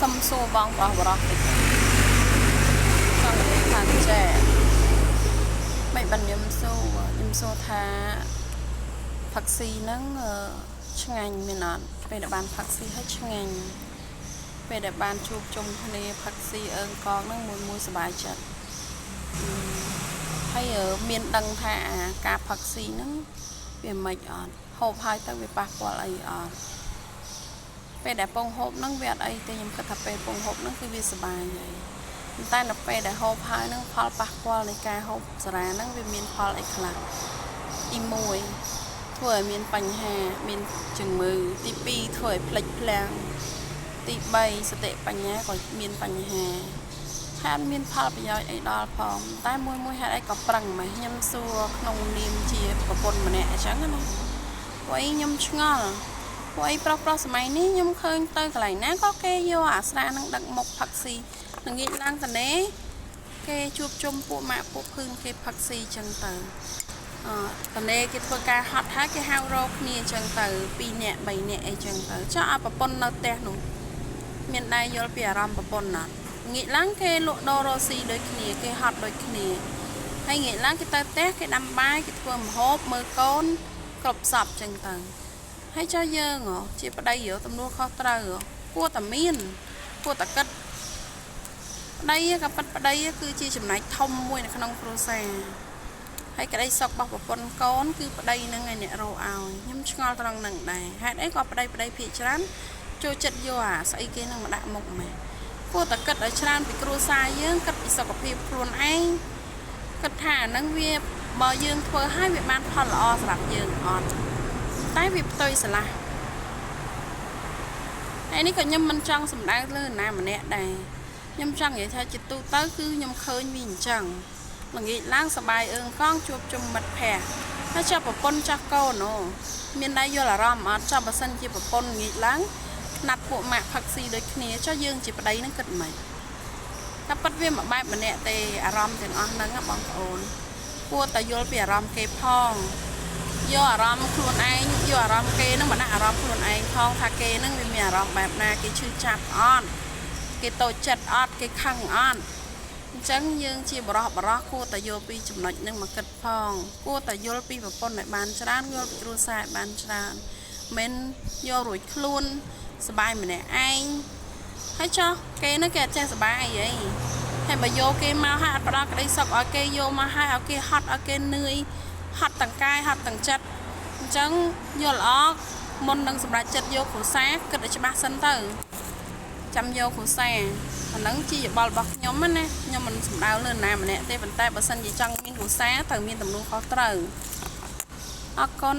សំសួរបងប្រុសបរោះតិចចង់និយាយថាចេះមិនបានខ្ញុំសួរថាផឹកស៊ីហ្នឹងឆ្ងាញ់មែនអត់ពេលដែលបានផឹកស៊ីហើយឆ្ងាញ់ពេលដែលបានជួបជុំគ្នាផឹកស៊ីអើងកងហ្នឹងមួយសប្បាយចិត្តហើយមានដឹងថាការផឹកស៊ីហ្នឹងវាមិនអត់ហូបហើយទៅវាប៉ះពាល់អីអត់ពេលដែលពងហូបហ្នឹងវាអត់អីទេខ្ញុំគិតថាពេលពងហូបហ្នឹងគឺវាសុបាយហើយតែនៅពេលដែលហូបហើយហ្នឹងផលប៉ះពាល់នៃការហូបសារ៉ាហ្នឹងវាមានផលអីខ្លះទី1ធ្វើឲ្យមានបញ្ហាមានជំងឺទី2ធ្វើឲ្យភ្លេចភ្លាំងទី3សតិបញ្ញាក៏មានបញ្ហាហាក់មានផលប្រយោជន៍អីដល់ផងតែមួយហេតុអីក៏ប្រឹងម៉េះខ្ញុំសួរក្នុងនាមជាប្រពន្ធម្នាក់អញ្ចឹងណាព្រោះអីខ្ញុំឆ្ងល់ព្រោះអីប្រុសសម័យនេះខ្ញុំឃើញទៅកន្លែងណាក៏គេយកអាស្រានឹងដឹកមុខផឹកស៊ីល្ងាចឡើងតនេគេជួបជុំពួកម៉ាក់ពួកភឿនគេផឹកស៊ីអញ្ចឹងទៅតនេគេធ្វើការហត់ហើយគេហៅរកគ្នាអញ្ចឹងទៅ2នាក់3នាក់អីចឹងទៅចុះឲ្យប្រពន្ធនៅផ្ទះនោះមានដែរយល់ពីអារម្មណ៍ប្រពន្ធណាងាកឡើងគេលក់ដូររ៉ូស៊ីដូចគ្នាគេហត់ដូចគ្នាហើយងាកឡើងគេទៅផ្ទះគេដាំបាយគេធ្វើម្ហូបមើលកូនគ្រប់សពចឹងទៅហើយចុះយើងជាប្តីទំនួលខុសត្រូវគួរតែមានគួរតែគិតប្តីក៏ប៉ិតប្តីគឺជាចំណែកធំមួយនៅក្នុងគ្រួសារហើយក្តីសុខរបស់ប្រពន្ធកូនគឺប្តីនឹងឯអ្នករកឲ្យខ្ញុំឆ្ងល់ត្រង់ហ្នឹងដែរហេតុអីក៏ប្តីភាគច្រើនចូលចិត្តយកអាស្អីគេនឹងមកដាក់មុខម៉ែគួរតែគិតឲ្យច្រើនពីគ្រួសារយើងគិតពីសុខភាពខ្លួនឯងគិតថាអានឹងវាបើយើងធ្វើឲ្យវាបានផលល្អសម្រាប់យើងអត់តែវាផ្ទុយស្រឡះហើយនេះក៏ខ្ញុំមិនចង់សម្ដៅលើណាម្នាក់ដែរខ្ញុំចង់និយាយថាជាទូទៅគឺខ្ញុំឃើញវាអញ្ចឹងល្ងាចឡើងសបាយអើងកងជួបជុំមិត្តភ័ក្តិហើយចាប់ប្រពន្ធចាស់កូនមានដែរយល់អារម្មណ៍អត់ចាប់បើសិនជាប្រពន្ធល្ងាចឡើងណាត់ពួកម៉ាក់ផឹកស៊ីដូចគ្នាចុះយើងជាប្តីនឹងគិតមិនតែប៉ិតវាមួយបែបម្នាក់ទេអារម្មណ៍ទាំងអស់ហ្នឹងបងប្អូនគួរតែយល់ពីអារម្មណ៍គេផងយកអារម្មណ៍ខ្លួនឯងយកអារម្មណ៍គេនឹងមកដាក់អារម្មណ៍ខ្លួនឯងផងថាគេនឹងវាមានអារម្មណ៍បែបណាគេឈឺចាប់អត់គេតូចចិត្តអត់គេខឹងអត់អញ្ចឹងយើងជាបរោះគួរតែយកពីចំណុចនឹងមកគិតផងគួរតែយល់ពីប្រពន្ធឲ្យបានច្រើនយល់ពីគ្រួសារឲ្យបានច្រើនមិនយករួចខ្លួនសបាយម្នាក់ឯងហើយចុះគេនឹងគេអត់ចេះសបាយអីហើយបើយកគេមកហើយអត់ផ្ដល់ក្តីសុខឲ្យគេយកមកហើយឲ្យគេហត់ឲ្យគេនឿយហត់ទាំងកាយហត់ទាំងចិត្តអញ្ចឹងយល់ល្អមុននឹងសម្រាប់ចិត្តយកគ្រួសារគិតឲ្យច្បាស់សិនទៅចាំយកគ្រួសារអាហ្នឹងជាយោបល់របស់ខ្ញុំណាខ្ញុំមិនសម្ដៅលើណាម្នាក់ទេប៉ុន្តែបើសិនជាចង់មានគ្រួសារត្រូវមានទំនួលខុសត្រូវអរគុណ